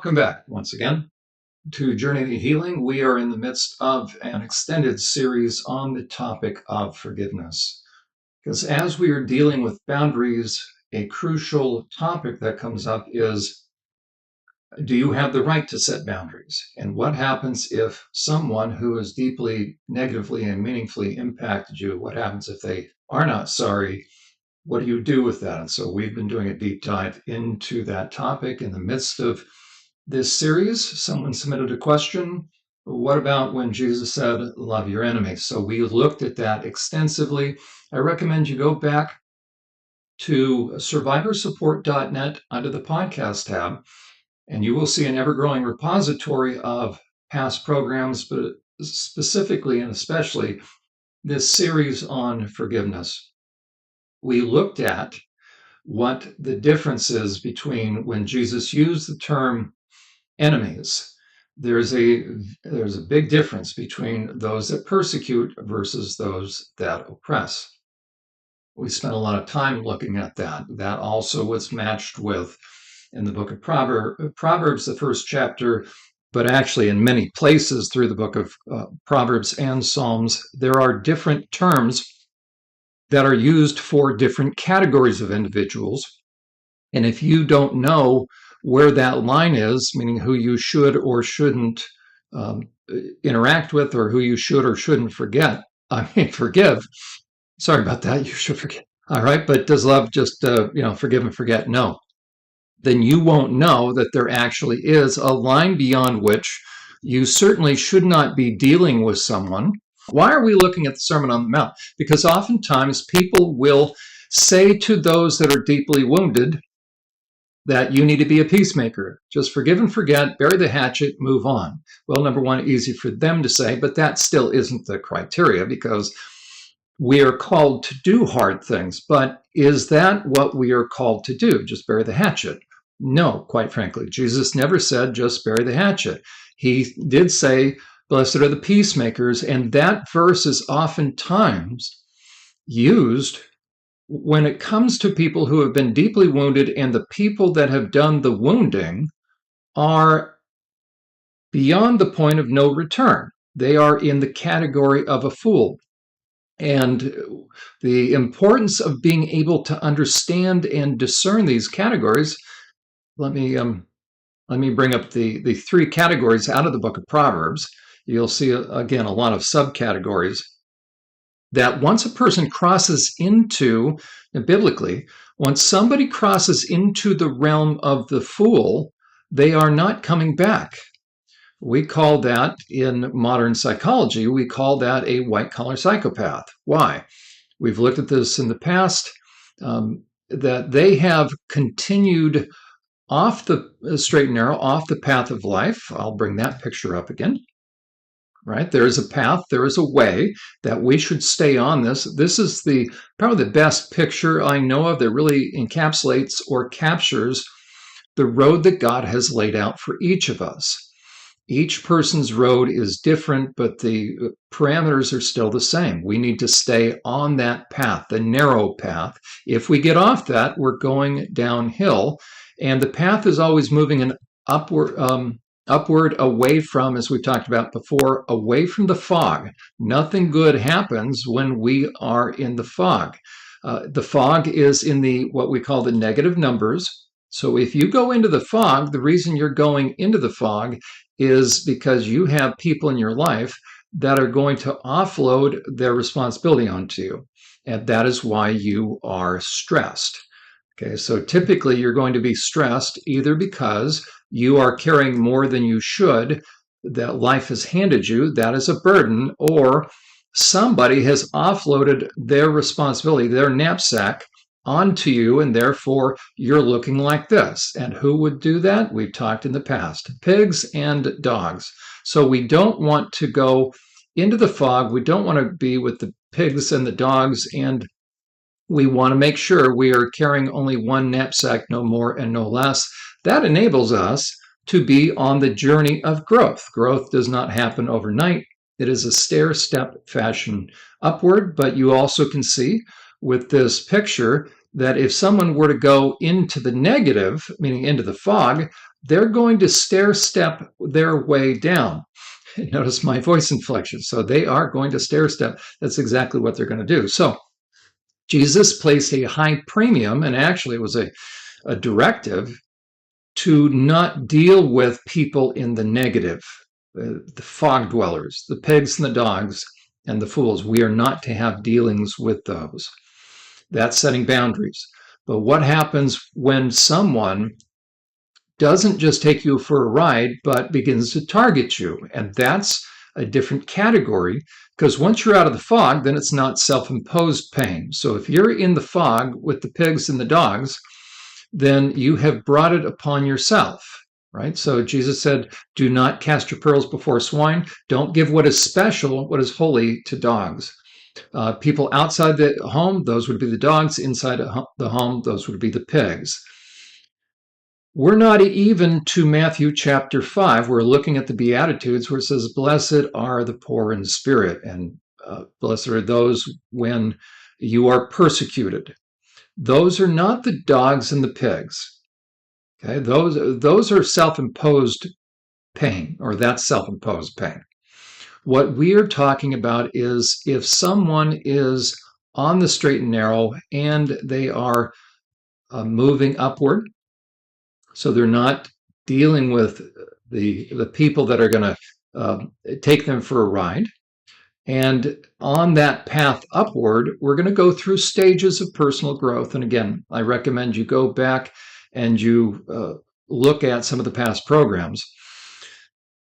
Welcome back once again to Journey to Healing. We are in the midst of an extended series on the topic of forgiveness. Because as we are dealing with boundaries, a crucial topic that comes up is, do you have the right to set boundaries? And what happens if someone who has deeply, negatively, and meaningfully impacted you, what happens if they are not sorry? What do you do with that? And so we've been doing a deep dive into that topic in the midst of this series. Someone submitted a question. What about when Jesus said, love your enemies? So we looked at that extensively. I recommend you go back to survivorsupport.net under the podcast tab, and you will see an ever-growing repository of past programs, but specifically and especially this series on forgiveness. We looked at what the difference is between when Jesus used the term enemies. There's a big difference between those that persecute versus those that oppress. We spent a lot of time looking at that. That also was matched with, in the book of Proverbs, the first chapter, but actually in many places through the book of Proverbs and Psalms, there are different terms that are used for different categories of individuals. And if you don't know where that line is, meaning who you should or shouldn't interact with, or who you should or shouldn't forgive. Sorry about that. You should forget. All right. But does love just, forgive and forget? No. Then you won't know that there actually is a line beyond which you certainly should not be dealing with someone. Why are we looking at the Sermon on the Mount? Because oftentimes people will say to those that are deeply wounded that you need to be a peacemaker. Just forgive and forget, bury the hatchet, move on. Well, number one, easy for them to say, but that still isn't the criteria, because we are called to do hard things. But is that what we are called to do? Just bury the hatchet? No, quite frankly. Jesus never said just bury the hatchet. He did say, blessed are the peacemakers, and that verse is oftentimes used when it comes to people who have been deeply wounded, and the people that have done the wounding are beyond the point of no return. They are in the category of a fool. And the importance of being able to understand and discern these categories, let me bring up the three categories out of the book of Proverbs. You'll see, again, a lot of subcategories. That once a person crosses into, biblically, once somebody crosses into the realm of the fool, they are not coming back. We call that, in modern psychology, we call that a white-collar psychopath. Why? We've looked at this in the past, that they have continued off the straight and narrow, off the path of life. I'll bring that picture up again. Right? There is a path, there is a way that we should stay on this. This is probably the best picture I know of that really encapsulates or captures the road that God has laid out for each of us. Each person's road is different, but the parameters are still the same. We need to stay on that path, the narrow path. If we get off that, we're going downhill, and the path is always moving an upward away from, as we've talked about before, away from the fog. Nothing good happens when we are in the fog. The fog is in what we call the negative numbers. So if you go into the fog, the reason you're going into the fog is because you have people in your life that are going to offload their responsibility onto you. And that is why you are stressed. Okay, so typically you're going to be stressed either because you are carrying more than you should, that life has handed you, that is a burden, or somebody has offloaded their responsibility, their knapsack, onto you, and therefore you're looking like this. And who would do that? We've talked in the past, pigs and dogs. So we don't want to go into the fog. We don't want to be with the pigs and the dogs, and we want to make sure we are carrying only one knapsack, no more and no less. That enables us to be on the journey of growth. Growth does not happen overnight. It is a stair-step fashion upward, but you also can see with this picture that if someone were to go into the negative, meaning into the fog, they're going to stair step their way down. Notice my voice inflection. So they are going to stair step. That's exactly what they're going to do. So Jesus placed a high premium, and actually it was a directive to not deal with people in the negative, the fog dwellers, the pigs and the dogs and the fools. We are not to have dealings with those. That's setting boundaries. But what happens when someone doesn't just take you for a ride, but begins to target you? And that's a different category, because once you're out of the fog, then it's not self-imposed pain. So if you're in the fog with the pigs and the dogs, then you have brought it upon yourself, right? So Jesus said, do not cast your pearls before swine. Don't give what is special, what is holy, to dogs. People outside the home, those would be the dogs. Inside the home, those would be the pigs. We're not even to Matthew chapter 5. We're looking at the Beatitudes where it says, blessed are the poor in spirit, and blessed are those when you are persecuted. Those are not the dogs and the pigs. Okay, those are self-imposed pain, or that's self-imposed pain. What we are talking about is if someone is on the straight and narrow and they are moving upward, so they're not dealing with the people that are going to take them for a ride. And on that path upward, we're going to go through stages of personal growth. And again, I recommend you go back and you look at some of the past programs,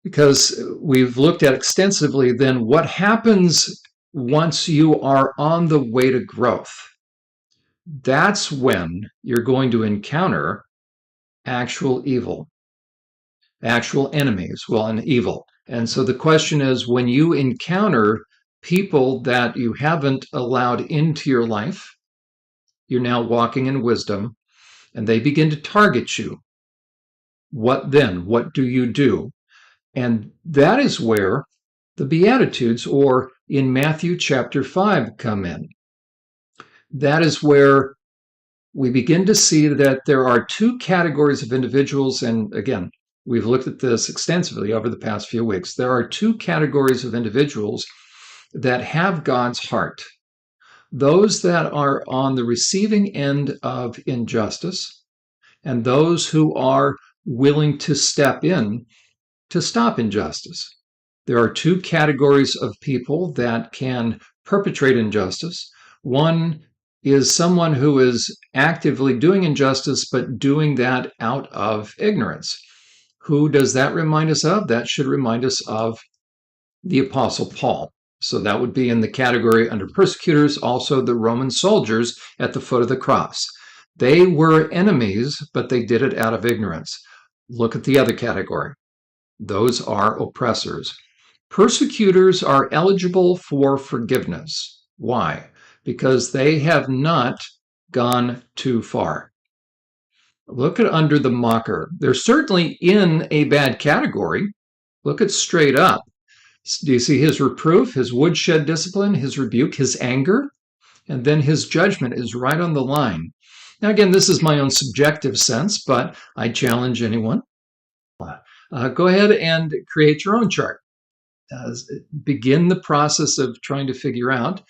because we've looked at extensively then what happens once you are on the way to growth. That's when you're going to encounter actual evil, actual enemies, well, and evil. And so the question is, when you encounter people that you haven't allowed into your life, you're now walking in wisdom, and they begin to target you. What then? What do you do? And that is where the Beatitudes, or in Matthew chapter 5, come in. That is where we begin to see that there are two categories of individuals. And again, we've looked at this extensively over the past few weeks. There are two categories of individuals that have God's heart. Those that are on the receiving end of injustice, and those who are willing to step in to stop injustice. There are two categories of people that can perpetrate injustice. One is someone who is actively doing injustice, but doing that out of ignorance. Who does that remind us of? That should remind us of the Apostle Paul. So that would be in the category under persecutors, also the Roman soldiers at the foot of the cross. They were enemies, but they did it out of ignorance. Look at the other category. Those are oppressors. Persecutors are eligible for forgiveness. Why? Because they have not gone too far. Look at under the mocker. They're certainly in a bad category. Look at straight up. Do you see his reproof, his woodshed discipline, his rebuke, his anger? And then his judgment is right on the line. Now, again, this is my own subjective sense, but I challenge anyone. Go ahead and create your own chart. Begin the process of trying to figure out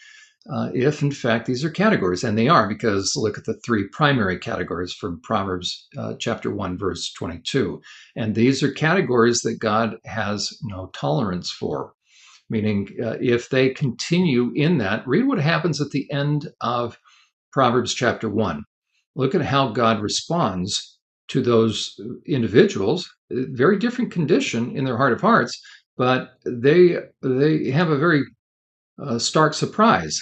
if, in fact, these are categories. And they are, because look at the three primary categories from Proverbs chapter 1, verse 22. And these are categories that God has no tolerance for. Meaning, if they continue in that, read what happens at the end of Proverbs chapter 1. Look at how God responds to those individuals. Very different condition in their heart of hearts, but they have a very stark surprise.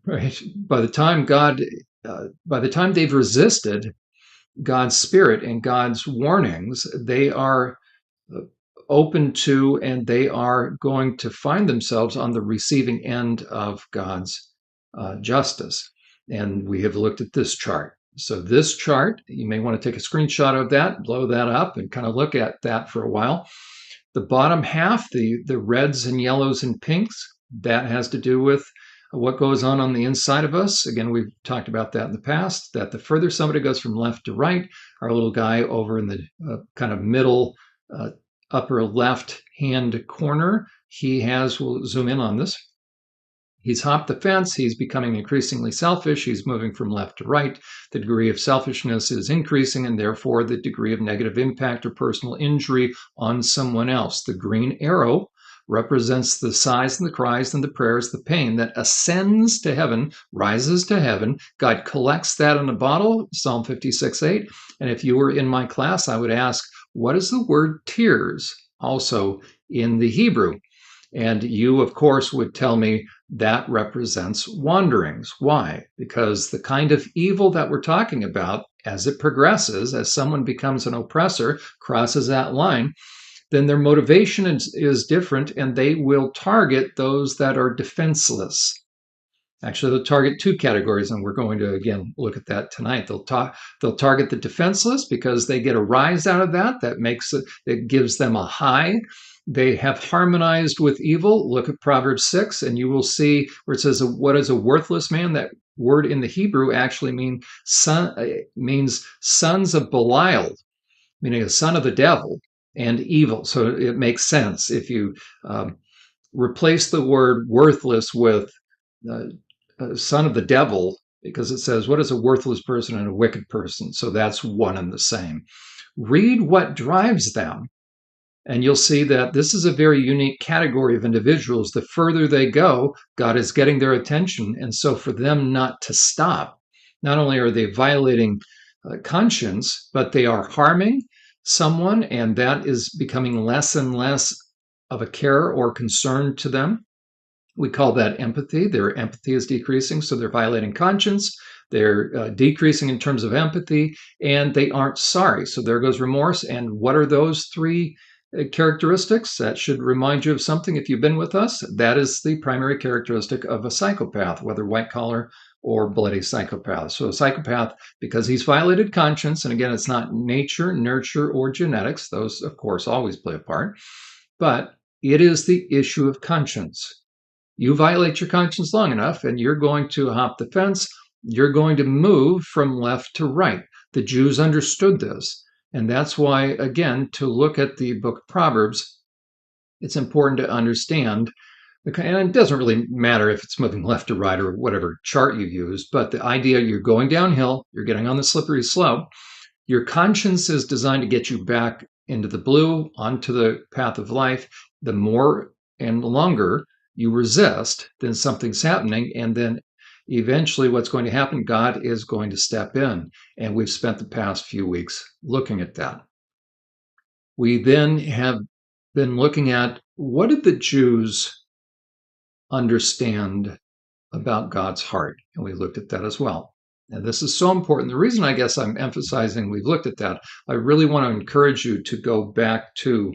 Right? By the time they've resisted God's spirit and God's warnings, they are open to, and they are going to find themselves on the receiving end of God's justice. And we have looked at this chart. So this chart, you may want to take a screenshot of that, blow that up, and kind of look at that for a while. The bottom half, the reds and yellows and pinks, that has to do with what goes on the inside of us. Again, we've talked about that in the past, that the further somebody goes from left to right, our little guy over in the kind of middle upper left hand corner, we'll zoom in on this. He's hopped the fence. He's becoming increasingly selfish. He's moving from left to right. The degree of selfishness is increasing, and therefore the degree of negative impact or personal injury on someone else. The green arrow represents the sighs and the cries and the prayers, the pain that ascends to heaven, rises to heaven. God collects that in a bottle, Psalm 56:8. And if you were in my class, I would ask, what is the word tears also in the Hebrew? And you, of course, would tell me that represents wanderings. Why? Because the kind of evil that we're talking about, as it progresses, as someone becomes an oppressor, crosses that line, then their motivation is different, and they will target those that are defenseless. Actually, they'll target two categories, and we're going to, again, look at that tonight. They'll target the defenseless because they get a rise out of that. It gives them a high. They have harmonized with evil. Look at Proverbs 6, and you will see where it says, what is a worthless man? That word in the Hebrew actually means sons of Belial, meaning a son of the devil, and evil. So it makes sense if you replace the word worthless with son of the devil, because it says, what is a worthless person and a wicked person? So that's one and the same. Read what drives them, and you'll see that this is a very unique category of individuals. The further they go, God is getting their attention. And so for them not to stop, not only are they violating conscience, but they are harming someone, and that is becoming less and less of a care or concern to them. We call that empathy. Their empathy is decreasing, so they're violating conscience. They're decreasing in terms of empathy, and they aren't sorry. So there goes remorse. And what are those three characteristics? That should remind you of something if you've been with us. That is the primary characteristic of a psychopath, whether white collar or bloody psychopath. So a psychopath, because he's violated conscience, and again, it's not nature, nurture, or genetics. Those, of course, always play a part. But it is the issue of conscience. You violate your conscience long enough, and you're going to hop the fence. You're going to move from left to right. The Jews understood this. And that's why, again, to look at the book of Proverbs, it's important to understand, and it doesn't really matter if it's moving left to right or whatever chart you use, but the idea you're going downhill, you're getting on the slippery slope, your conscience is designed to get you back into the blue, onto the path of life. The more and longer you resist, then something's happening, and then eventually what's going to happen, God is going to step in, and we've spent the past few weeks looking at that. We then have been looking at, what did the Jews understand about God's heart? And we looked at that as well. And this is so important. The reason I guess I'm emphasizing we've looked at that, I really want to encourage you to go back to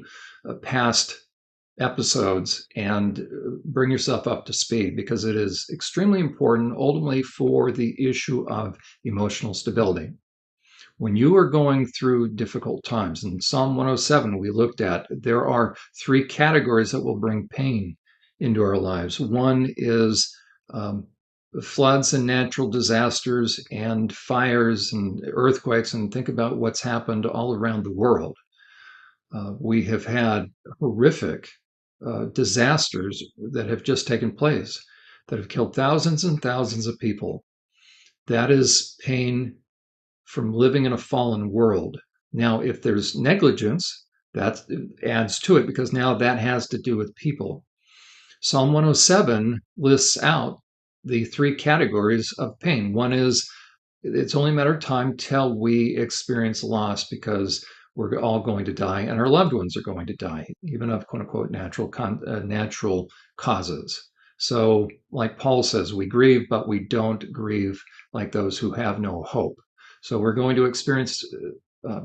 past episodes and bring yourself up to speed, because it is extremely important ultimately for the issue of emotional stability. When you are going through difficult times, in Psalm 107 we looked at, there are three categories that will bring pain into our lives. One is floods and natural disasters and fires and earthquakes, and think about what's happened all around the world. We have had horrific disasters that have just taken place, that have killed thousands and thousands of people. That is pain from living in a fallen world. Now, if there's negligence, that adds to it, because now that has to do with people. Psalm 107 lists out the three categories of pain. One is, it's only a matter of time till we experience loss, because we're all going to die, and our loved ones are going to die, even of quote unquote natural causes. So, like Paul says, we grieve, but we don't grieve like those who have no hope. So we're going to experience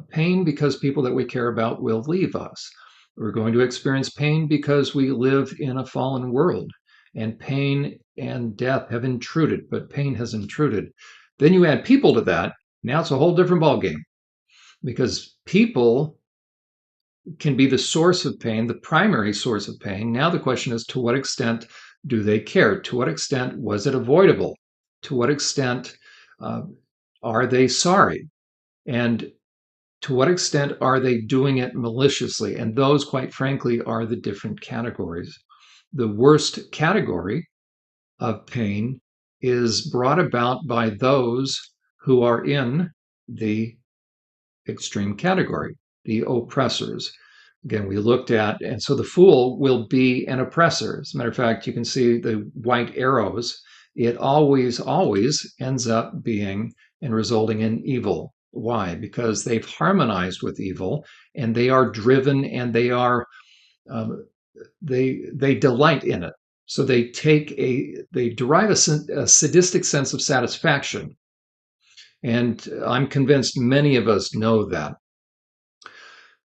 pain because people that we care about will leave us. We're going to experience pain because we live in a fallen world, and pain and death have intruded, but pain has intruded. Then you add people to that, now it's a whole different ballgame, because people can be the source of pain, the primary source of pain. Now the question is, to what extent Do they care? To what extent was it avoidable? To what extent uh, are they sorry? And to what extent are they doing it maliciously? And those, quite frankly, are the different categories. The worst category of pain is brought about by those who are in the extreme category, the oppressors. Again, we looked at, and so the fool will be an oppressor. As a matter of fact, you can see the white arrows. It always, always ends up being and resulting in evil. Why? Because they've harmonized with evil, and they are driven, and um, they delight in it. So they derive a sadistic sense of satisfaction, and I'm convinced many of us know that.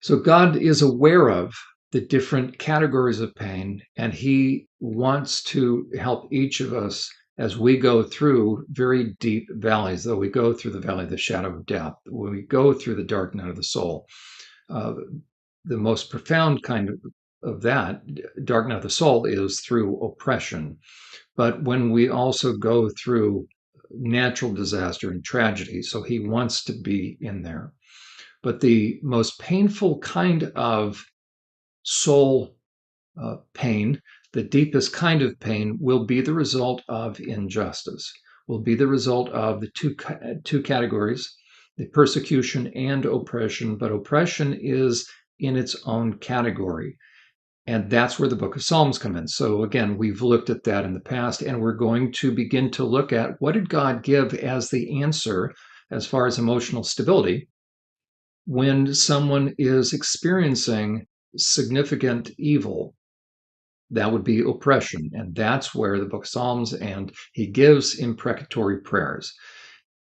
So God is aware of the different categories of pain, and he wants to help each of us as we go through very deep valleys, though we go through the valley of the shadow of death, when we go through the dark night of the soul. The most profound kind of that, dark night of the soul, is through oppression. But when we also go through natural disaster and tragedy, so he wants to be in there. But the most painful kind of soul pain, the deepest kind of pain, will be the result of injustice, will be the result of the two categories, the persecution and oppression. But oppression is in its own category. And that's where the book of Psalms come in. So again, we've looked at that in the past, and we're going to begin to look at what did God give as the answer as far as emotional stability when someone is experiencing significant evil. That would be oppression. And that's where the book of Psalms, and he gives imprecatory prayers.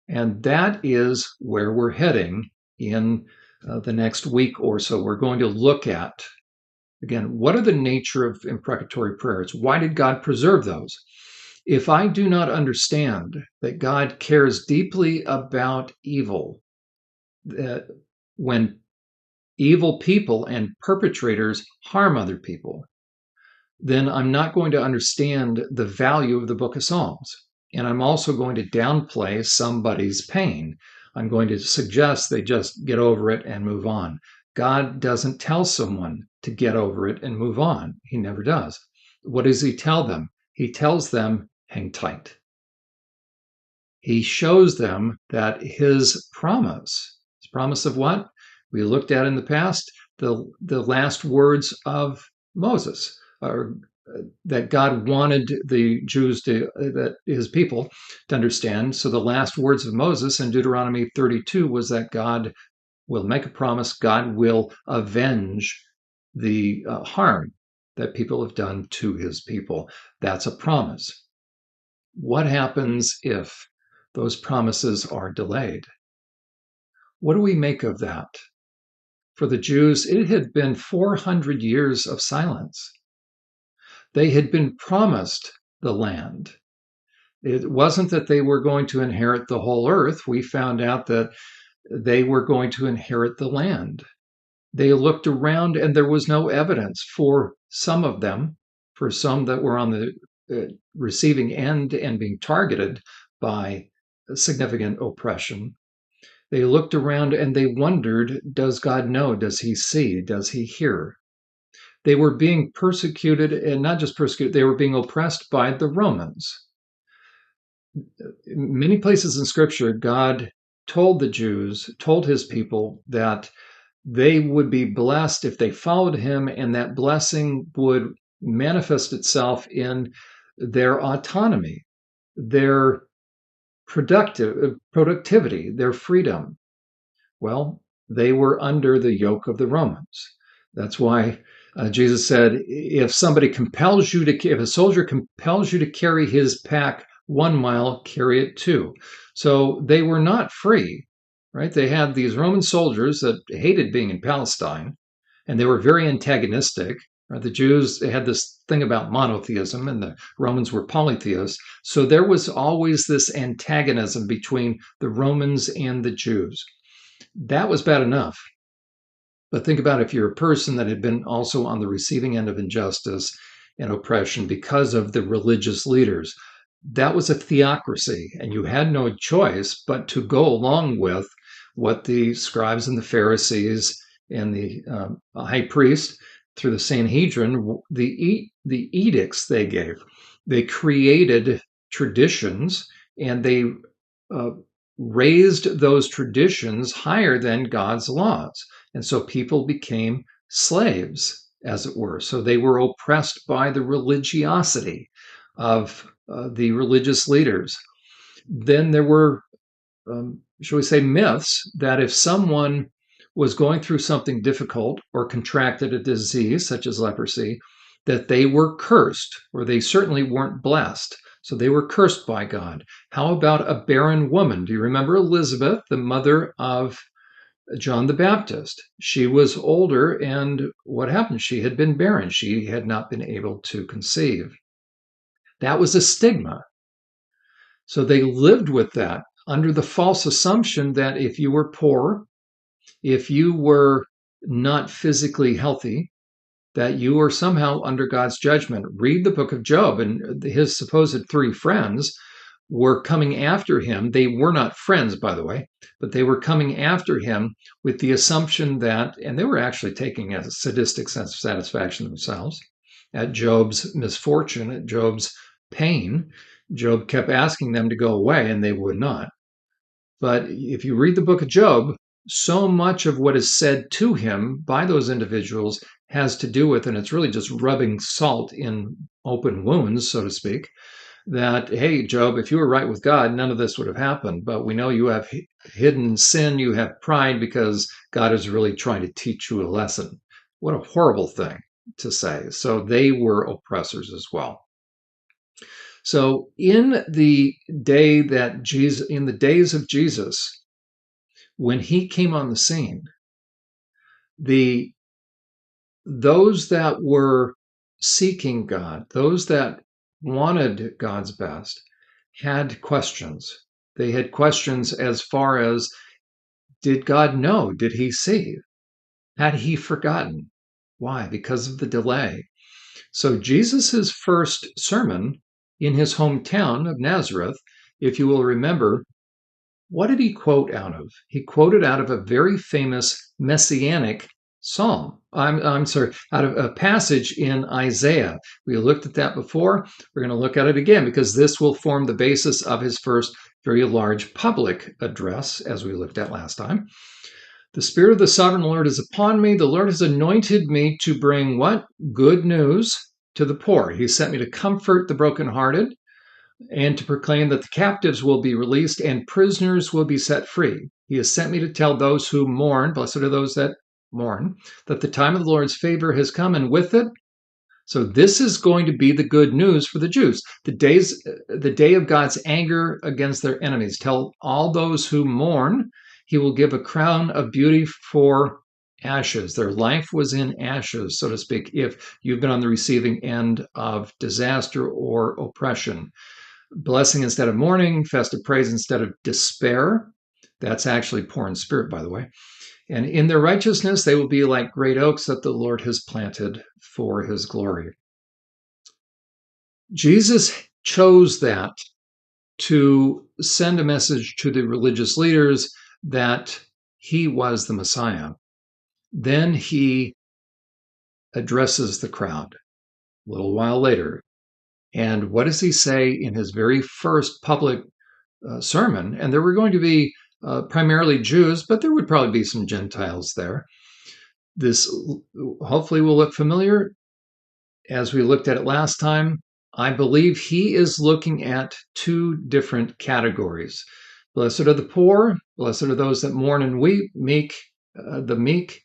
And that is where we're heading in the next week or so. We're going to look at, again, what are the nature of imprecatory prayers? Why did God preserve those? If I do not understand that God cares deeply about evil, that when evil people and perpetrators harm other people, then I'm not going to understand the value of the book of Psalms. And I'm also going to downplay somebody's pain. I'm going to suggest they just get over it and move on. God doesn't tell someone to get over it and move on. He never does. What does he tell them? He tells them, hang tight. He shows them that his promise of what? We looked at in the past, the last words of Moses, or that God wanted the Jews that his people to understand. So the last words of Moses in Deuteronomy 32 was that God will make a promise, God will avenge the harm that people have done to his people. That's a promise. What happens if those promises are delayed? What do we make of that? For the Jews, it had been 400 years of silence. They had been promised the land. It wasn't that they were going to inherit the whole earth. We found out that they were going to inherit the land. They looked around and there was no evidence for some of them, for some that were on the receiving end and being targeted by significant oppression. They looked around and they wondered, does God know? Does he see? Does he hear? They were being persecuted, and not just persecuted, they were being oppressed by the Romans. In many places in Scripture, God told the Jews, told his people that they would be blessed if they followed him, and that blessing would manifest itself in their autonomy, their productivity, their freedom. Well, they were under the yoke of the Romans. That's why Jesus said, if a soldier compels you to carry his pack 1 mile, carry it 2. So they were not free, right? They had these Roman soldiers that hated being in Palestine, and they were very antagonistic. Right? The Jews had this thing about monotheism, and the Romans were polytheists. So there was always this antagonism between the Romans and the Jews. That was bad enough. But think about if you're a person that had been also on the receiving end of injustice, and oppression because of the religious leaders. That was a theocracy, and you had no choice but to go along with what the scribes and the Pharisees and the high priest through the Sanhedrin, the edicts they gave. They created traditions, and they uh, raised those traditions higher than God's laws. And so people became slaves, as it were. So they were oppressed by the religiosity of the religious leaders. Then there were, shall we say, myths that if someone was going through something difficult or contracted a disease such as leprosy, that they were cursed, or they certainly weren't blessed. So they were cursed by God. How about a barren woman? Do you remember Elizabeth, the mother of John the Baptist? She was older, and what happened? She had been barren. She had not been able to conceive. That was a stigma. So they lived with that under the false assumption that if you were poor, if you were not physically healthy, that you were somehow under God's judgment. Read the book of Job, and his supposed three friends were coming after him. They were not friends, by the way, but they were coming after him with the assumption that, and they were actually taking a sadistic sense of satisfaction themselves at Job's misfortune, at Job's pain. Job kept asking them to go away, and they would not. But if you read the book of Job, so much of what is said to him by those individuals has to do with, and it's really just rubbing salt in open wounds, so to speak, that, hey, Job, if you were right with God, none of this would have happened. But we know you have hidden sin, you have pride, because God is really trying to teach you a lesson. What a horrible thing to say. So they were oppressors as well. So in the days of Jesus, when he came on the scene, those that were seeking God, those that wanted God's best, had questions. They had questions as far as, did God know? Did he see? Had he forgotten? Why? Because of the delay. So Jesus's first sermon in his hometown of Nazareth, if you will remember, what did he quote out of? He quoted out of a very famous messianic psalm. I'm sorry, out of a passage in Isaiah. We looked at that before. We're going to look at it again because this will form the basis of his first very large public address, as we looked at last time. The Spirit of the Sovereign Lord is upon me. The Lord has anointed me to bring what? Good news to the poor. He sent me to comfort the brokenhearted and to proclaim that the captives will be released and prisoners will be set free. He has sent me to tell those who mourn, blessed are those that mourn, that the time of the Lord's favor has come, and with it, so this is going to be the good news for the Jews. The day of God's anger against their enemies. Tell all those who mourn, he will give a crown of beauty for ashes. Their life was in ashes, so to speak, if you've been on the receiving end of disaster or oppression. Blessing instead of mourning, festive praise instead of despair. That's actually poor in spirit, by the way. And in their righteousness, they will be like great oaks that the Lord has planted for his glory. Jesus chose that to send a message to the religious leaders that he was the Messiah. Then he addresses the crowd a little while later. And what does he say in his very first public sermon? And there were going to be primarily Jews, but there would probably be some Gentiles there. This hopefully will look familiar as we looked at it last time. I believe he is looking at two different categories. Blessed are the poor, blessed are those that mourn and weep, the meek,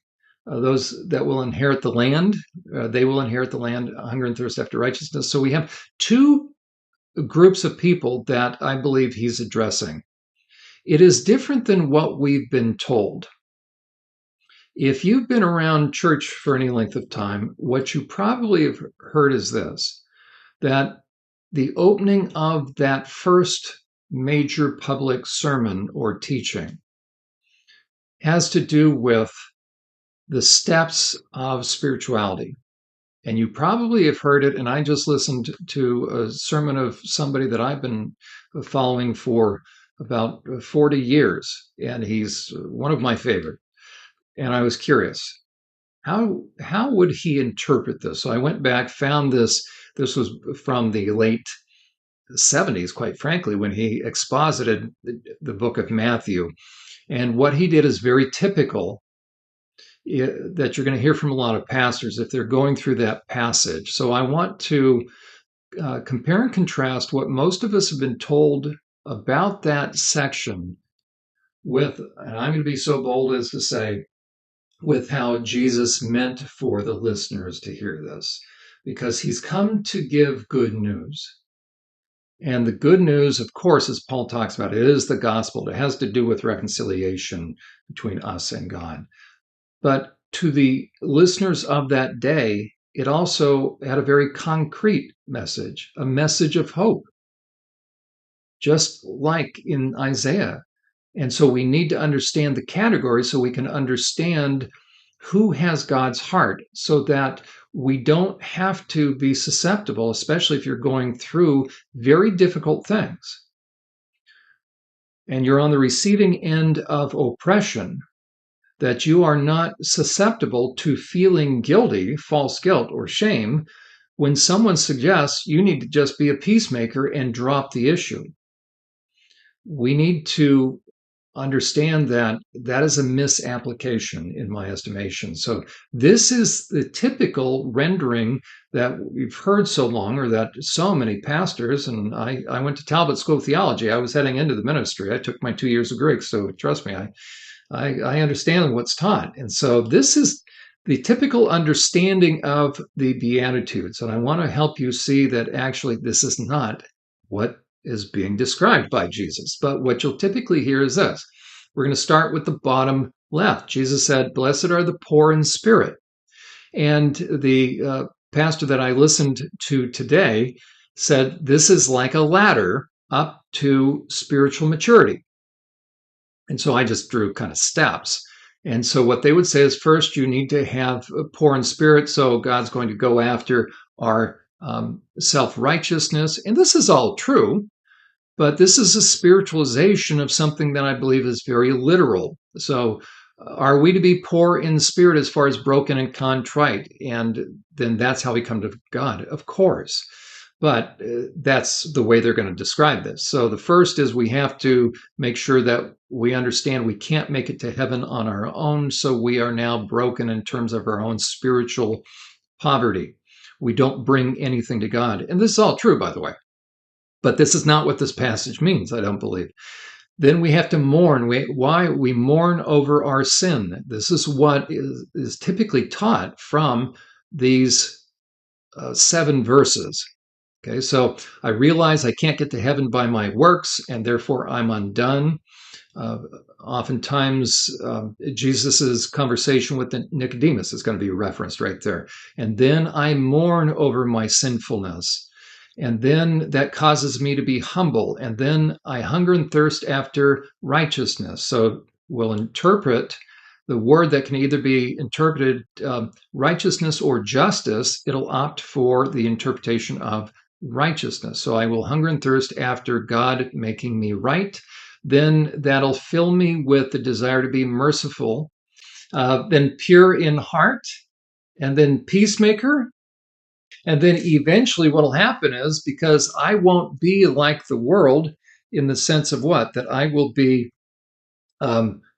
those that will inherit the land. They will inherit the land, hunger and thirst after righteousness. So we have two groups of people that I believe he's addressing. It is different than what we've been told. If you've been around church for any length of time, what you probably have heard is this, that the opening of that first major public sermon or teaching has to do with the steps of spirituality. And you probably have heard it. And I just listened to a sermon of somebody that I've been following for about 40 years. And he's one of my favorite. And I was curious, how would he interpret this? So I went back, found this. This was from the late 70s, quite frankly, when he exposited the book of Matthew. And what he did is very typical that you're going to hear from a lot of pastors if they're going through that passage. So I want to compare and contrast what most of us have been told about that section with, and I'm going to be so bold as to say, with how Jesus meant for the listeners to hear this, because he's come to give good news. And the good news, of course, as Paul talks about, it is the gospel. It has to do with reconciliation between us and God. But to the listeners of that day, it also had a very concrete message, a message of hope, just like in Isaiah. And so we need to understand the category so we can understand who has God's heart so that we don't have to be susceptible, especially if you're going through very difficult things and you're on the receiving end of oppression, that you are not susceptible to feeling guilty, false guilt, or shame when someone suggests you need to just be a peacemaker and drop the issue. We need to understand that that is a misapplication in my estimation. So this is the typical rendering that we've heard so long, or that so many pastors, and I went to Talbot School of Theology. I was heading into the ministry. I took my 2 years of Greek, so trust me, I understand what's taught. And so this is the typical understanding of the Beatitudes. And I want to help you see that actually this is not what is being described by Jesus. But what you'll typically hear is this. We're going to start with the bottom left. Jesus said, "Blessed are the poor in spirit." And the pastor that I listened to today said, this is like a ladder up to spiritual maturity. And so I just drew kind of steps. And so what they would say is, first, you need to have poor in spirit. So God's going to go after our self-righteousness. And this is all true, but this is a spiritualization of something that I believe is very literal. So are we to be poor in spirit as far as broken and contrite? And then that's how we come to God, of course. But that's the way they're going to describe this. So the first is we have to make sure that we understand we can't make it to heaven on our own. So we are now broken in terms of our own spiritual poverty. We don't bring anything to God. And this is all true, by the way. But this is not what this passage means, I don't believe. Then we have to mourn. Why? We mourn over our sin. This is what is typically taught from these 7 verses. Okay, so I realize I can't get to heaven by my works, and therefore I'm undone. Oftentimes, Jesus's conversation with Nicodemus is going to be referenced right there. And then I mourn over my sinfulness. And then that causes me to be humble. And then I hunger and thirst after righteousness. So we'll interpret the word that can either be interpreted righteousness or justice. It'll opt for the interpretation of righteousness. So I will hunger and thirst after God making me right. Then that'll fill me with the desire to be merciful. Then pure in heart. And then peacemaker. And then eventually what will happen is, because I won't be like the world in the sense of what? That I will be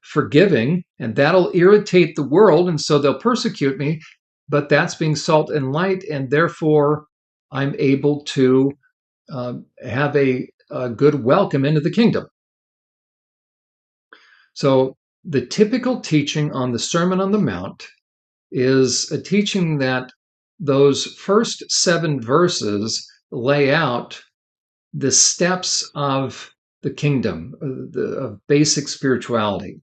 forgiving, and that'll irritate the world, and so they'll persecute me, but that's being salt and light, and therefore I'm able to have a good welcome into the kingdom. So the typical teaching on the Sermon on the Mount is a teaching that those first 7 verses lay out the steps of the kingdom, of basic spirituality.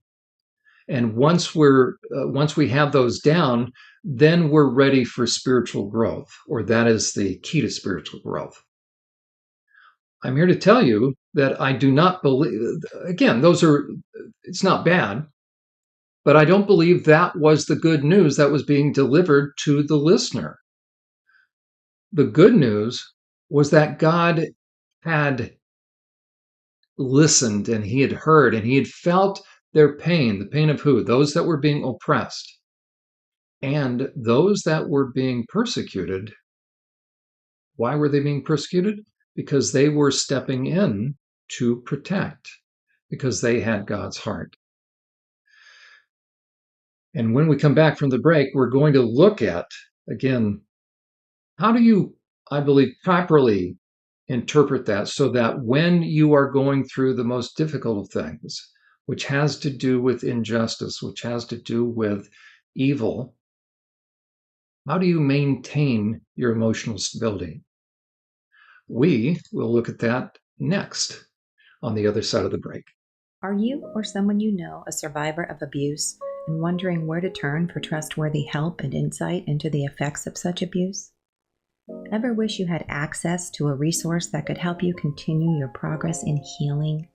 And once we have those down, then we're ready for spiritual growth, or that is the key to spiritual growth. I'm here to tell you that I do not believe, again, it's not bad, but I don't believe that was the good news that was being delivered to the listener. The good news was that God had listened and he had heard and he had felt their pain. The pain of who? Those that were being oppressed and those that were being persecuted. Why were they being persecuted? Because they were stepping in to protect, because they had God's heart. And when we come back from the break, we're going to look at, again, how do you, I believe, properly interpret that so that when you are going through the most difficult of things, which has to do with injustice, which has to do with evil, how do you maintain your emotional stability? We will look at that next on the other side of the break. Are you or someone you know a survivor of abuse and wondering where to turn for trustworthy help and insight into the effects of such abuse? Ever wish you had access to a resource that could help you continue your progress in healing?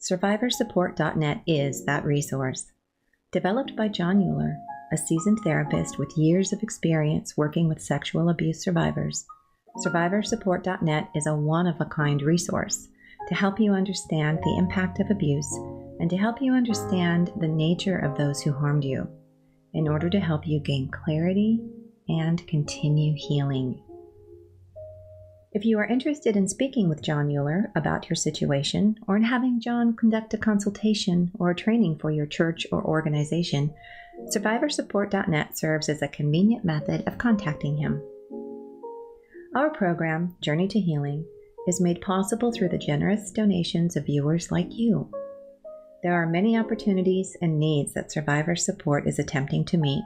SurvivorSupport.net is that resource. Developed by Jon Uhler, a seasoned therapist with years of experience working with sexual abuse survivors, SurvivorSupport.net is a one-of-a-kind resource to help you understand the impact of abuse and to help you understand the nature of those who harmed you in order to help you gain clarity and continue healing. If you are interested in speaking with Jon Uhler about your situation or in having Jon conduct a consultation or a training for your church or organization, SurvivorSupport.net serves as a convenient method of contacting him. Our program, Journey to Healing, is made possible through the generous donations of viewers like you. There are many opportunities and needs that Survivor Support is attempting to meet,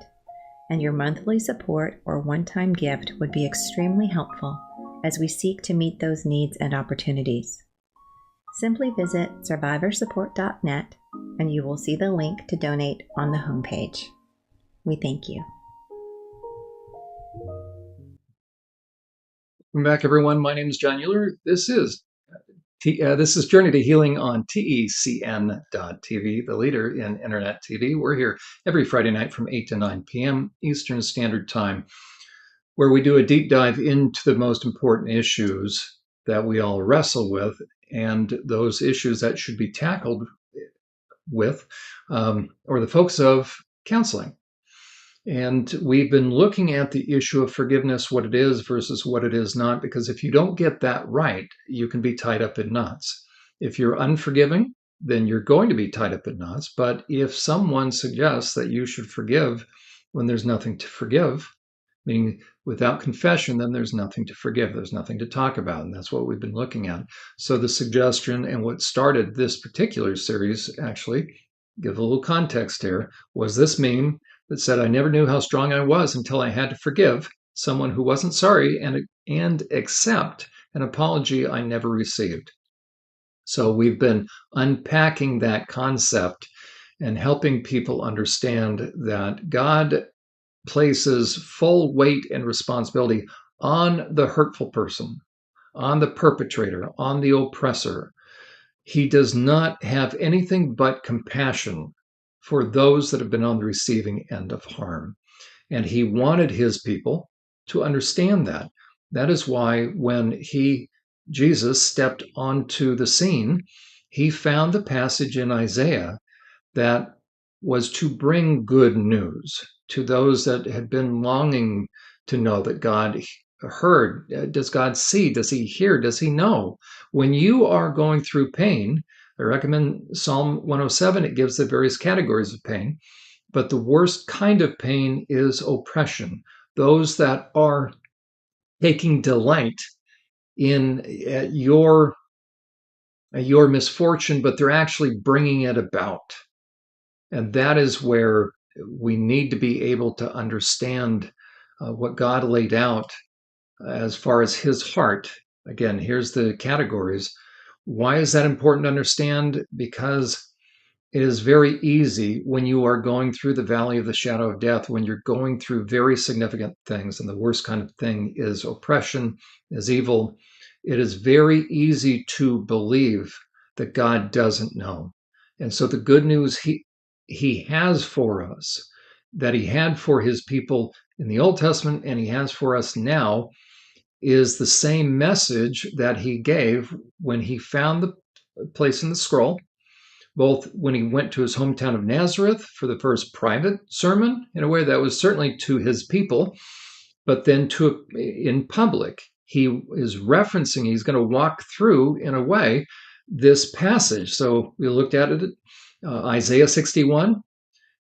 and your monthly support or one-time gift would be extremely helpful as we seek to meet those needs and opportunities. Simply visit SurvivorSupport.net and you will see the link to donate on the homepage. We thank you. Welcome back, everyone. My name is Jon Uhler. This is Journey to Healing on TECN.TV, the leader in Internet TV. We're here every Friday night from 8 to 9 p.m. Eastern Standard Time, where we do a deep dive into the most important issues that we all wrestle with and those issues that should be tackled with or the focus of counseling. And we've been looking at the issue of forgiveness, what it is versus what it is not, because if you don't get that right, you can be tied up in knots. If you're unforgiving, then you're going to be tied up in knots. But if someone suggests that you should forgive when there's nothing to forgive, meaning without confession, then there's nothing to forgive. There's nothing to talk about. And that's what we've been looking at. So the suggestion and what started this particular series, actually, give a little context here, was this meme that said, I never knew how strong I was until I had to forgive someone who wasn't sorry and accept an apology I never received. So we've been unpacking that concept and helping people understand that God places full weight and responsibility on the hurtful person, on the perpetrator, on the oppressor. He does not have anything but compassion for those that have been on the receiving end of harm. And he wanted his people to understand that. That is why when Jesus, stepped onto the scene, he found the passage in Isaiah that was to bring good news to those that had been longing to know that God heard. Does God see? Does he hear? Does he know? When you are going through pain, I recommend Psalm 107. It gives the various categories of pain. But the worst kind of pain is oppression. Those that are taking delight in your misfortune, but they're actually bringing it about. And that is where we need to be able to understand what God laid out as far as his heart. Again, here's the categories. Why is that important to understand? Because it is very easy when you are going through the valley of the shadow of death, when you're going through very significant things, and the worst kind of thing is oppression, is evil. It is very easy to believe that God doesn't know. And so the good news he has for us, that he had for his people in the Old Testament and he has for us now is the same message that he gave when he found the place in the scroll, both when he went to his hometown of Nazareth for the first private sermon, in a way that was certainly to his people, but then in public. He is referencing, he's going to walk through, in a way, this passage. So we looked at it, Isaiah 61.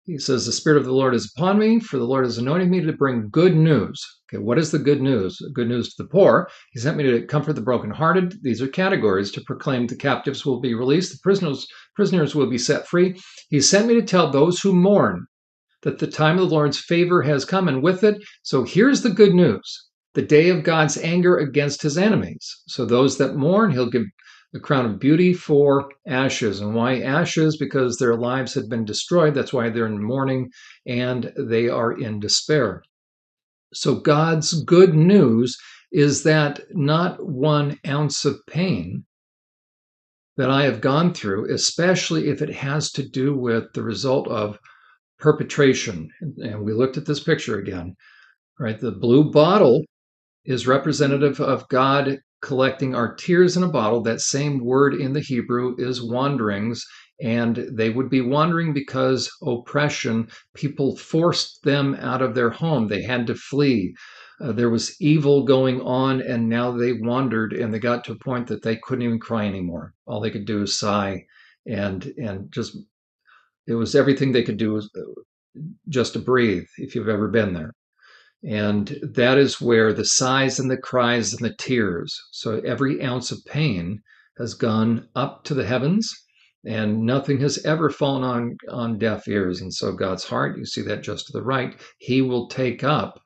He says, the Spirit of the Lord is upon me, for the Lord has anointed me to bring good news. Okay, what is the good news? Good news to the poor. He sent me to comfort the brokenhearted. These are categories: to proclaim the captives will be released, the prisoners will be set free. He sent me to tell those who mourn that the time of the Lord's favor has come, and with it. So here's the good news: the day of God's anger against his enemies. So those that mourn, he'll give the crown of beauty for ashes. And why ashes? Because their lives had been destroyed. That's why they're in mourning and they are in despair. So God's good news is that not 1 ounce of pain that I have gone through, especially if it has to do with the result of perpetration. And we looked at this picture again, right? The blue bottle is representative of God collecting our tears in a bottle. That same word in the Hebrew is wanderings, and they would be wandering because oppression, people forced them out of their home. They had to flee. There was evil going on, and now they wandered, and they got to a point that they couldn't even cry anymore. All they could do is sigh, and just, it was everything they could do was just to breathe, if you've ever been there. And that is where the sighs and the cries and the tears. So every ounce of pain has gone up to the heavens, and nothing has ever fallen on deaf ears. And so God's heart, you see that just to the right, he will take up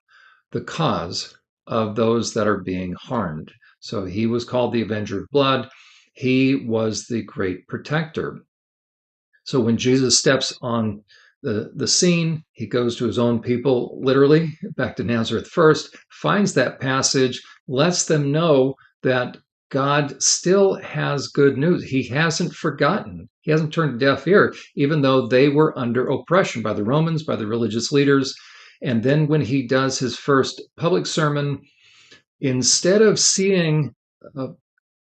the cause of those that are being harmed. So he was called the Avenger of Blood. He was the great protector. So when Jesus steps on the scene, he goes to his own people, literally, back to Nazareth first, finds that passage, lets them know that God still has good news. He hasn't forgotten. He hasn't turned a deaf ear, even though they were under oppression by the Romans, by the religious leaders. And then when he does his first public sermon, instead of seeing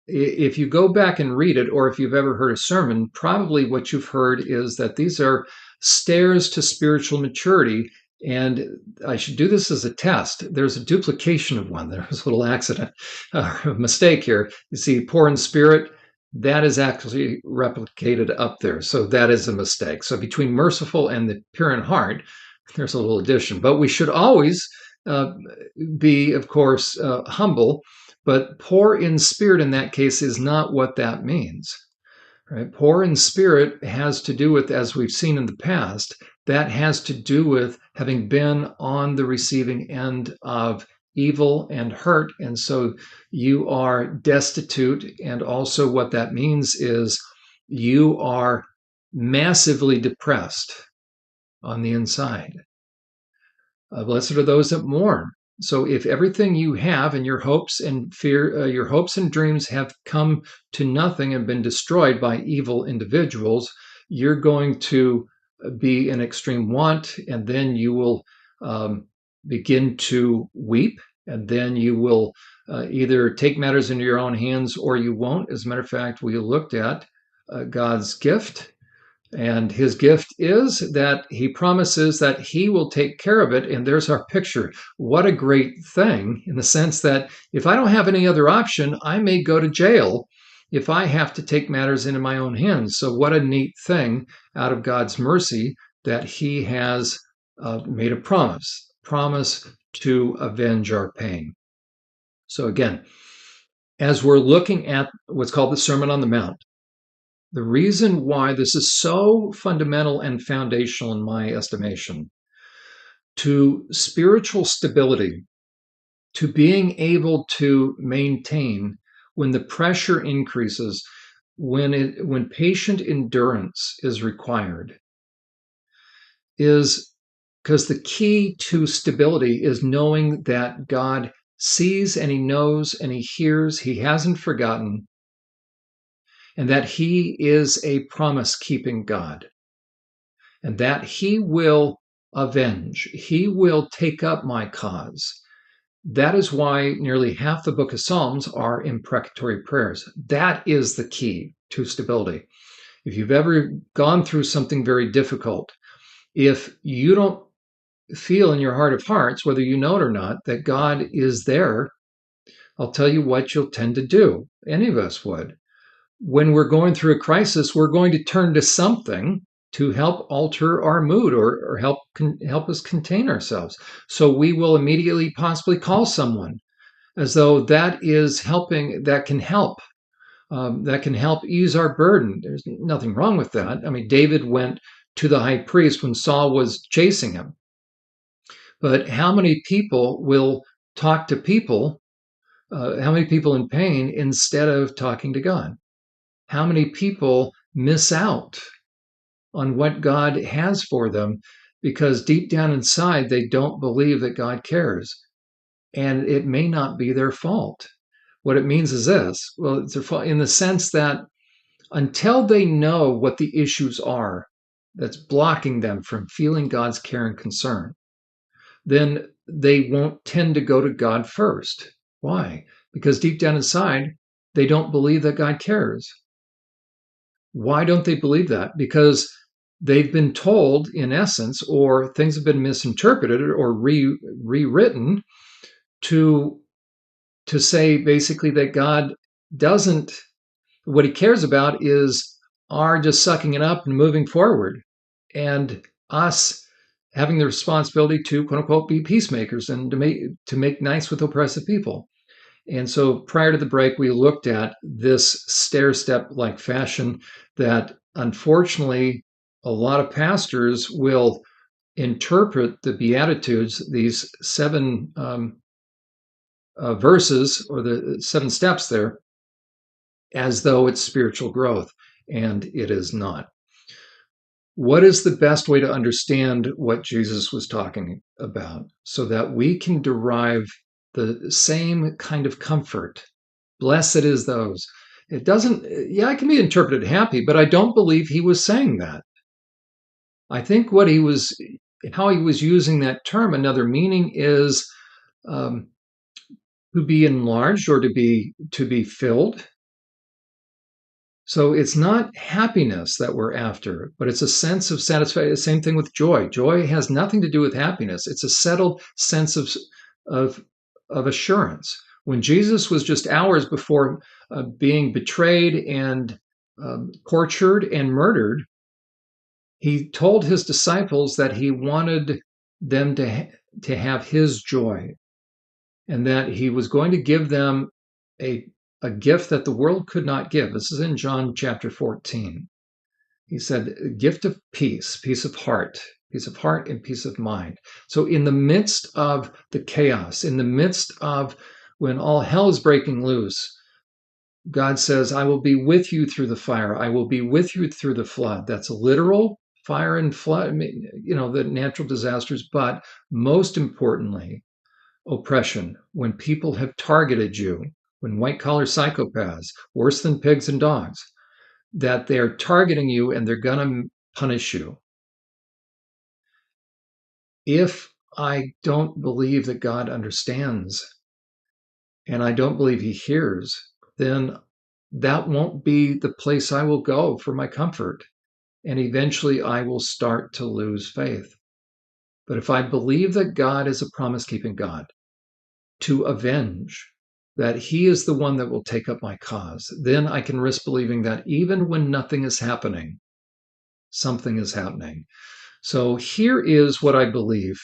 if you go back and read it, or if you've ever heard a sermon, probably what you've heard is that these are stairs to spiritual maturity. And I should do this as a test. There's a duplication of one. There was a little accident, a mistake here. You see, poor in spirit, that is actually replicated up there. So that is a mistake. So between merciful and the pure in heart, there's a little addition. But we should always be, of course, humble. But poor in spirit in that case is not what that means. Right? Poor in spirit has to do with, as we've seen in the past, that has to do with having been on the receiving end of evil and hurt. And so you are destitute. And also what that means is you are massively depressed on the inside. Blessed are those that mourn. So if everything you have and your hopes and your hopes and dreams have come to nothing and been destroyed by evil individuals, you're going to be in extreme want, and then you will begin to weep, and then you will either take matters into your own hands or you won't. As a matter of fact, we looked at God's gift. And his gift is that he promises that he will take care of it. And there's our picture. What a great thing, in the sense that if I don't have any other option, I may go to jail if I have to take matters into my own hands. So what a neat thing out of God's mercy that he has made a promise to avenge our pain. So again, as we're looking at what's called the Sermon on the Mount, the reason why this is so fundamental and foundational, in my estimation, to spiritual stability, to being able to maintain when the pressure increases, when patient endurance is required, is because the key to stability is knowing that God sees and he knows and he hears, he hasn't forgotten, and that he is a promise-keeping God, and that he will avenge. He will take up my cause. That is why nearly half the book of Psalms are imprecatory prayers. That is the key to stability. If you've ever gone through something very difficult, if you don't feel in your heart of hearts, whether you know it or not, that God is there, I'll tell you what you'll tend to do. Any of us would. When we're going through a crisis, we're going to turn to something to help alter our mood or help us contain ourselves. So we will immediately possibly call someone as though that is helping, that can help ease our burden. There's nothing wrong with that. I mean, David went to the high priest when Saul was chasing him. But how many people will talk to people? How many people in pain instead of talking to God? How many people miss out on what God has for them because deep down inside they don't believe that God cares? And it may not be their fault. What it means is this: well, it's their fault in the sense that until they know what the issues are that's blocking them from feeling God's care and concern, then they won't tend to go to God first. Why? Because deep down inside, they don't believe that God cares. Why don't they believe that? Because they've been told, in essence, or things have been misinterpreted or rewritten to say basically that God doesn't, what he cares about is our just sucking it up and moving forward, and us having the responsibility to, quote unquote, be peacemakers and to make nice with oppressive people. And so prior to the break, we looked at this stair-step-like fashion that unfortunately a lot of pastors will interpret the Beatitudes, these 7 verses or the 7 steps there, as though it's spiritual growth, and it is not. What is the best way to understand what Jesus was talking about so that we can derive the same kind of comfort? Blessed is those. It doesn't, yeah, it can be interpreted happy, but I don't believe he was saying that. I think how he was using that term, another meaning is to be enlarged or to be filled. So it's not happiness that we're after, but it's a sense of satisfaction. Same thing with joy. Joy has nothing to do with happiness. It's a settled sense of assurance. When Jesus was just hours before being betrayed and tortured and murdered, he told his disciples that he wanted them to have his joy, and that he was going to give them a gift that the world could not give. This is in John chapter 14. He said, a gift of peace of heart and peace of mind. So in the midst of the chaos, in the midst of when all hell is breaking loose, God says, I will be with you through the fire. I will be with you through the flood. That's literal fire and flood, the natural disasters, but most importantly, oppression. When people have targeted you, when white-collar psychopaths, worse than pigs and dogs, that they're targeting you and they're going to punish you. If I don't believe that God understands and I don't believe he hears, then that won't be the place I will go for my comfort. And eventually I will start to lose faith. But if I believe that God is a promise-keeping God, to avenge, that he is the one that will take up my cause, then I can risk believing that even when nothing is happening, something is happening. So here is what I believe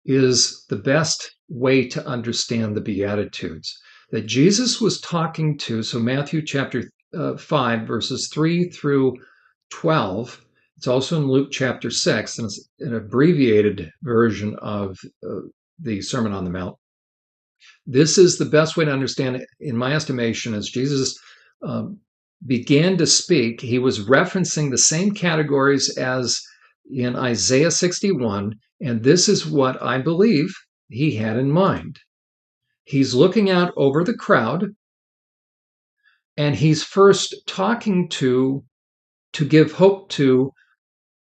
is the best way to understand the Beatitudes that Jesus was talking to. So Matthew chapter 5, verses 3 through 12. It's also in Luke chapter 6, and it's an abbreviated version of the Sermon on the Mount. This is the best way to understand it, in my estimation, as Jesus began to speak. He was referencing the same categories as in Isaiah 61, and this is what I believe he had in mind. He's looking out over the crowd, and he's first talking to give hope to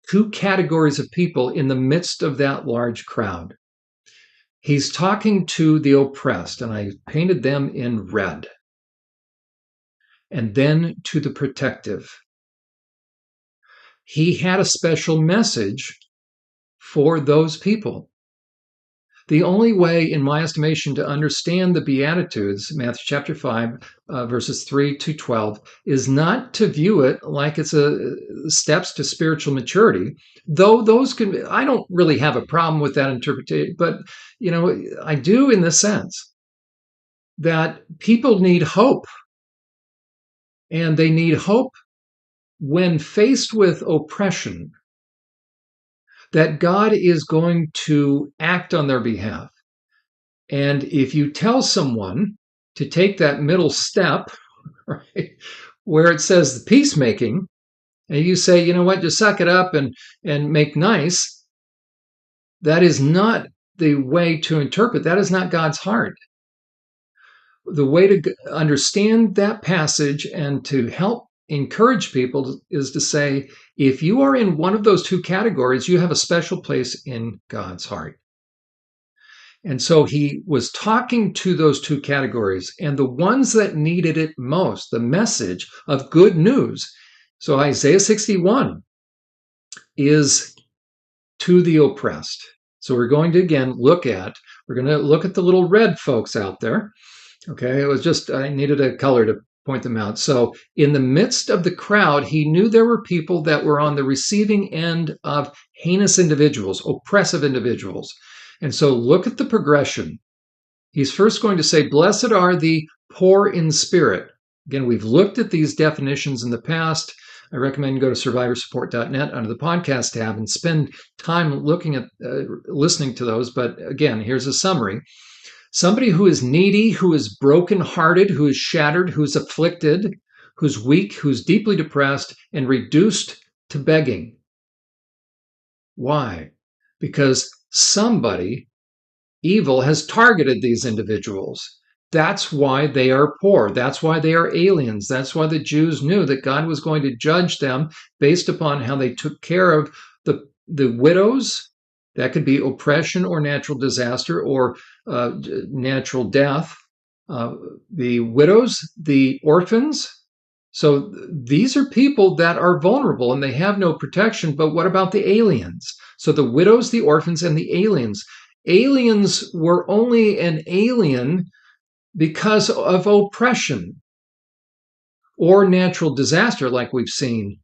two categories of people in the midst of that large crowd. He's talking to the oppressed, and I painted them in red. And then to the protective. He had a special message for those people. The only way, in my estimation, to understand the Beatitudes, Matthew chapter 5, verses 3 to 12, is not to view it like it's steps to spiritual maturity, though those can, I don't really have a problem with that interpretation, but, I do in the sense that people need hope, and they need hope when faced with oppression, that God is going to act on their behalf. And if you tell someone to take that middle step, right, where it says the peacemaking, and you say, you know what, just suck it up and make nice, that is not the way to interpret. That is not God's heart. The way to understand that passage and to help encourage people is to say, if you are in one of those two categories, you have a special place in God's heart. And so he was talking to those two categories, and the ones that needed it most, the message of good news. So Isaiah 61 is to the oppressed. So we're going to again look at the little red folks out there. Okay, it was just, I needed a color to point them out. So in the midst of the crowd, he knew there were people that were on the receiving end of heinous individuals, oppressive individuals. And so look at the progression. He's first going to say, blessed are the poor in spirit. Again, we've looked at these definitions in the past. I recommend you go to survivorsupport.net under the podcast tab and spend time looking at, listening to those. But again, here's a summary. Somebody who is needy, who is brokenhearted, who is shattered, who's afflicted, who's weak, who's deeply depressed, and reduced to begging. Why? Because somebody evil has targeted these individuals. That's why they are poor. That's why they are aliens. That's why the Jews knew that God was going to judge them based upon how they took care of the widows. That could be oppression or natural disaster or natural death. The widows, the orphans. So these are people that are vulnerable and they have no protection. But what about the aliens? So the widows, the orphans, and the aliens. Aliens were only an alien because of oppression or natural disaster, like we've seen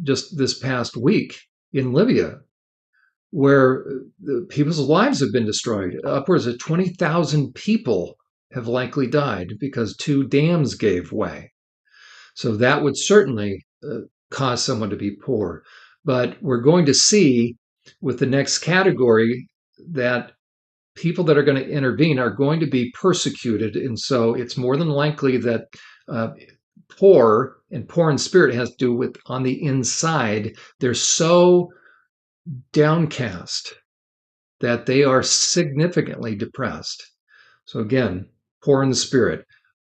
just this past week in Libya, where people's lives have been destroyed. Upwards of 20,000 people have likely died because two dams gave way. So that would certainly cause someone to be poor. But we're going to see with the next category that people that are going to intervene are going to be persecuted. And so it's more than likely that poor in spirit has to do with on the inside. They're so downcast that they are significantly depressed. So again, poor in the spirit.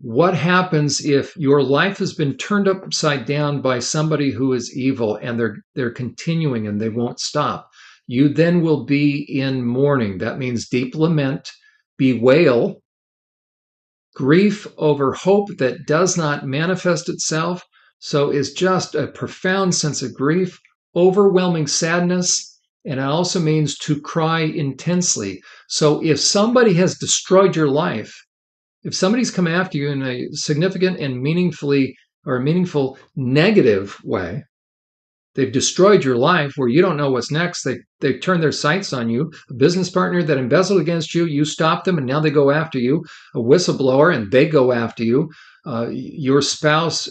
What happens if your life has been turned upside down by somebody who is evil and they're continuing and they won't stop? You then will be in mourning. That means deep lament, bewail, grief over hope that does not manifest itself. So it's just a profound sense of grief, overwhelming sadness, and it also means to cry intensely. So if somebody has destroyed your life, if somebody's come after you in a significant and meaningful negative way, they've destroyed your life where you don't know what's next. They've turned their sights on you. A business partner that embezzled against you, you stop them and now they go after you. A whistleblower and they go after you. Your spouse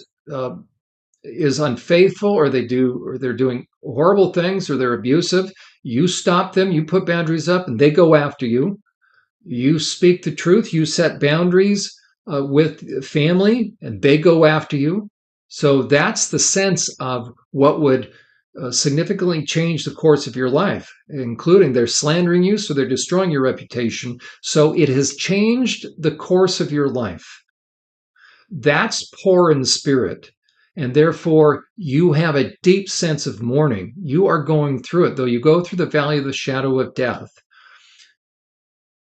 is unfaithful or they're doing horrible things or they're abusive. You stop them, you put boundaries up and they go after you. You speak the truth, you set boundaries with family and they go after you. So that's the sense of what would significantly change the course of your life, including they're slandering you, so they're destroying your reputation. So it has changed the course of your life. That's poor in spirit. And therefore, you have a deep sense of mourning. You are going through it, though you go through the valley of the shadow of death.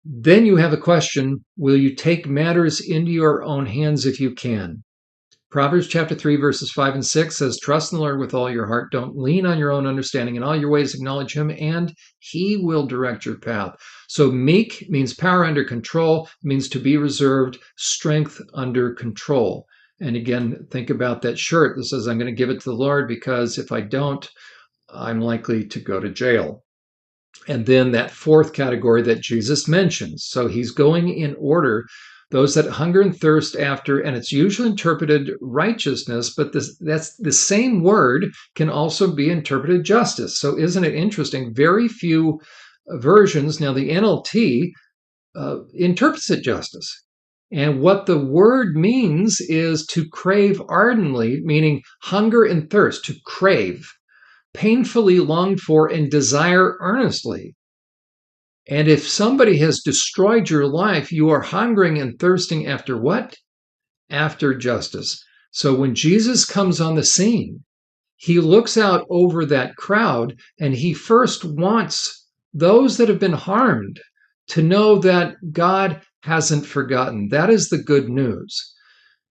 Then you have a question, will you take matters into your own hands if you can? Proverbs chapter 3, verses 5 and 6 says, trust in the Lord with all your heart. Don't lean on your own understanding. In all your ways acknowledge him, and he will direct your path. So meek means power under control, means to be reserved, strength under control. And again, think about that shirt that says, I'm going to give it to the Lord, because if I don't, I'm likely to go to jail. And then that fourth category that Jesus mentions. So he's going in order. Those that hunger and thirst after, and it's usually interpreted righteousness, but that's the same word can also be interpreted justice. So isn't it interesting? Very few versions. Now the NLT interprets it justice. And what the word means is to crave ardently, meaning hunger and thirst, to crave, painfully longed for and desire earnestly. And if somebody has destroyed your life, you are hungering and thirsting after what? After justice. So when Jesus comes on the scene, he looks out over that crowd and he first wants those that have been harmed to know that God hasn't forgotten. That is the good news.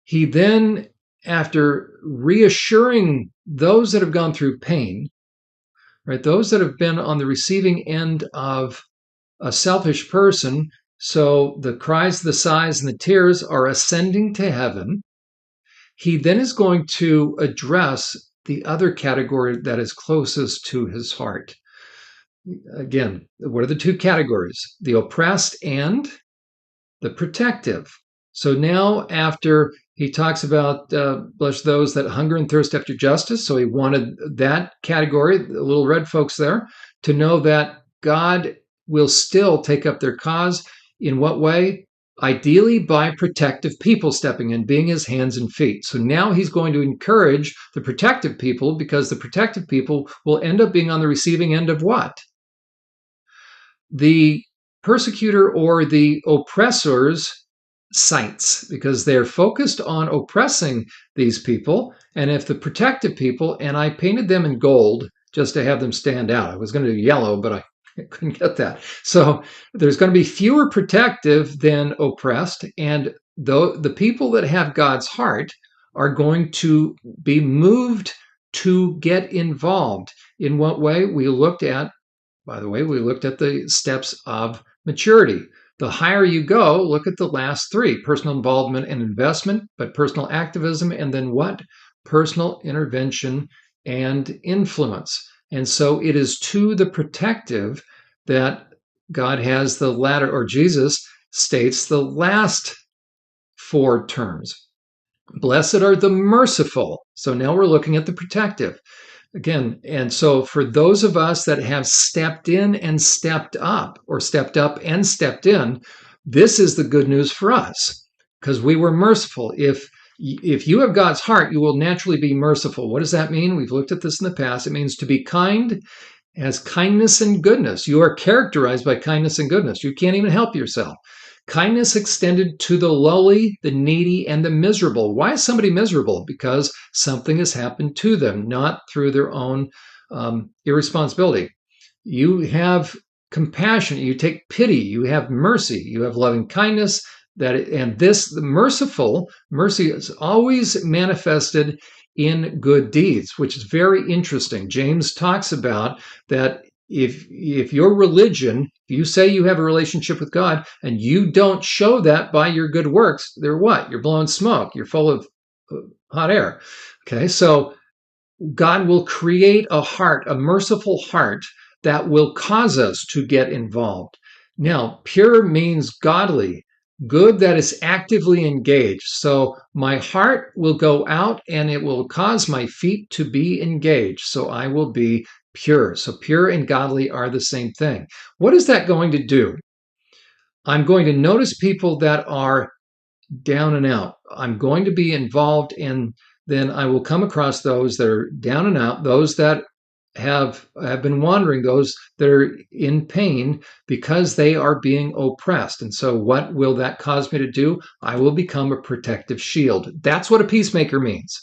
He then, after reassuring those that have gone through pain, right, those that have been on the receiving end of a selfish person, so the cries, the sighs, and the tears are ascending to heaven. He then is going to address the other category that is closest to his heart. Again, what are the two categories? The oppressed and the protective. So now, after he talks about bless those that hunger and thirst after justice, so he wanted that category, the little red folks there, to know that God will still take up their cause. In what way? Ideally by protective people stepping in, being his hands and feet. So now he's going to encourage the protective people, because the protective people will end up being on the receiving end of what? The persecutor or the oppressor's sights, because they're focused on oppressing these people. And if the protective people, and I painted them in gold just to have them stand out. I was going to do yellow, but I couldn't get that. So there's going to be fewer protective than oppressed. And the people that have God's heart are going to be moved to get involved. In what way? By the way, we looked at the steps of maturity. The higher you go, look at the last three: personal involvement and investment, but personal activism, and then what? Personal intervention and influence. And so it is to the protective that God has the latter, or Jesus states the last four terms. Blessed are the merciful. So now we're looking at the protective. Again, and so for those of us that have stepped in and stepped up, or stepped up and stepped in, this is the good news for us, because we were merciful. If you have God's heart, you will naturally be merciful. What does that mean? We've looked at this in the past. It means to be kind as kindness and goodness. You are characterized by kindness and goodness. You can't even help yourself. Kindness extended to the lowly, the needy, and the miserable. Why is somebody miserable? Because something has happened to them, not through their own irresponsibility. You have compassion. You take pity. You have mercy. You have loving kindness. The mercy is always manifested in good deeds, which is very interesting. James talks about that. If your religion, if you say you have a relationship with God and you don't show that by your good works, they're what? You're blowing smoke. You're full of hot air. Okay, so God will create a heart, a merciful heart, that will cause us to get involved. Now, pure means godly, good that is actively engaged. So my heart will go out and it will cause my feet to be engaged. So I will be pure. So pure and godly are the same thing. What is that going to do? I'm going to notice people that are down and out. I'm going to be involved, and then I will come across those that are down and out, those that have been wandering, those that are in pain because they are being oppressed. And so what will that cause me to do? I will become a protective shield. That's what a peacemaker means.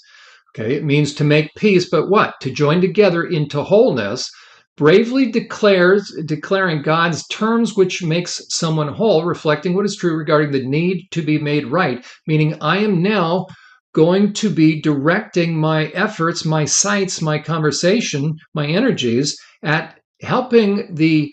Okay, it means to make peace, but what? To join together into wholeness, bravely declaring God's terms which makes someone whole, reflecting what is true regarding the need to be made right, meaning I am now going to be directing my efforts, my sights, my conversation, my energies at helping the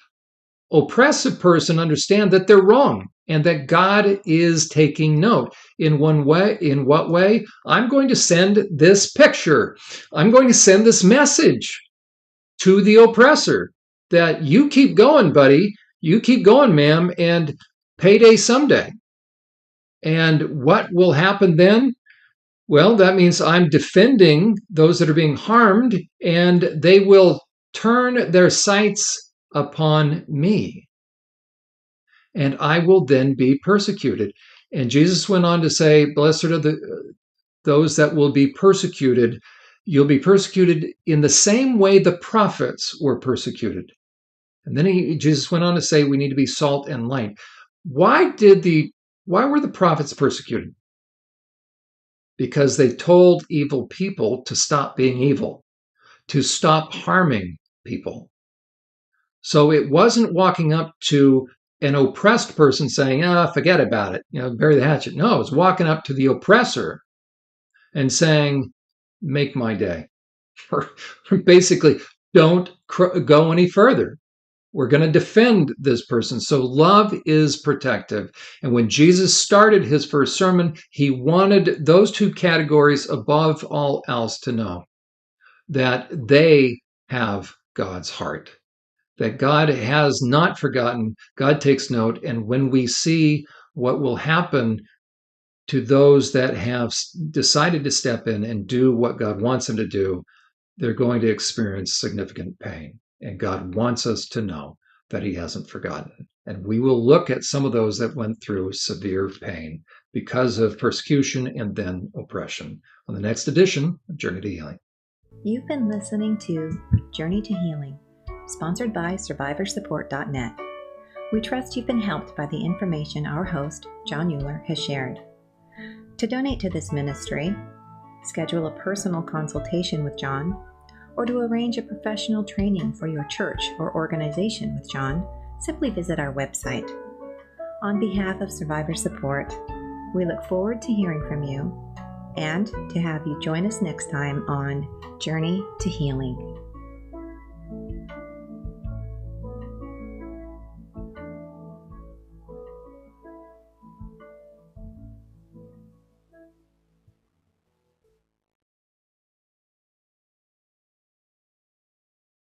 oppressive person understand that they're wrong and that God is taking note. In what way? I'm going to send this picture. I'm going to send this message to the oppressor that you keep going, buddy. You keep going, ma'am, and payday someday. And what will happen then? Well, that means I'm defending those that are being harmed, and they will turn their sights upon me, and I will then be persecuted. And Jesus went on to say, blessed are those that will be persecuted. You'll be persecuted in the same way the prophets were persecuted. And then Jesus went on to say we need to be salt and light. Why were the prophets persecuted? Because they told evil people to stop being evil, to stop harming people. So it wasn't walking up to an oppressed person saying, forget about it, bury the hatchet. No, it's walking up to the oppressor and saying, make my day. Or basically, don't go any further. We're going to defend this person. So love is protective. And when Jesus started his first sermon, he wanted those two categories above all else to know that they have God's heart, that God has not forgotten. God takes note. And when we see what will happen to those that have decided to step in and do what God wants them to do, they're going to experience significant pain. And God wants us to know that he hasn't forgotten. And we will look at some of those that went through severe pain because of persecution and then oppression on the next edition of Journey to Healing. You've been listening to Journey to Healing, sponsored by SurvivorSupport.net. We trust you've been helped by the information our host, Jon Uhler, has shared. To donate to this ministry, schedule a personal consultation with Jon, or to arrange a professional training for your church or organization with Jon, simply visit our website. On behalf of Survivor Support, we look forward to hearing from you and to have you join us next time on Journey to Healing.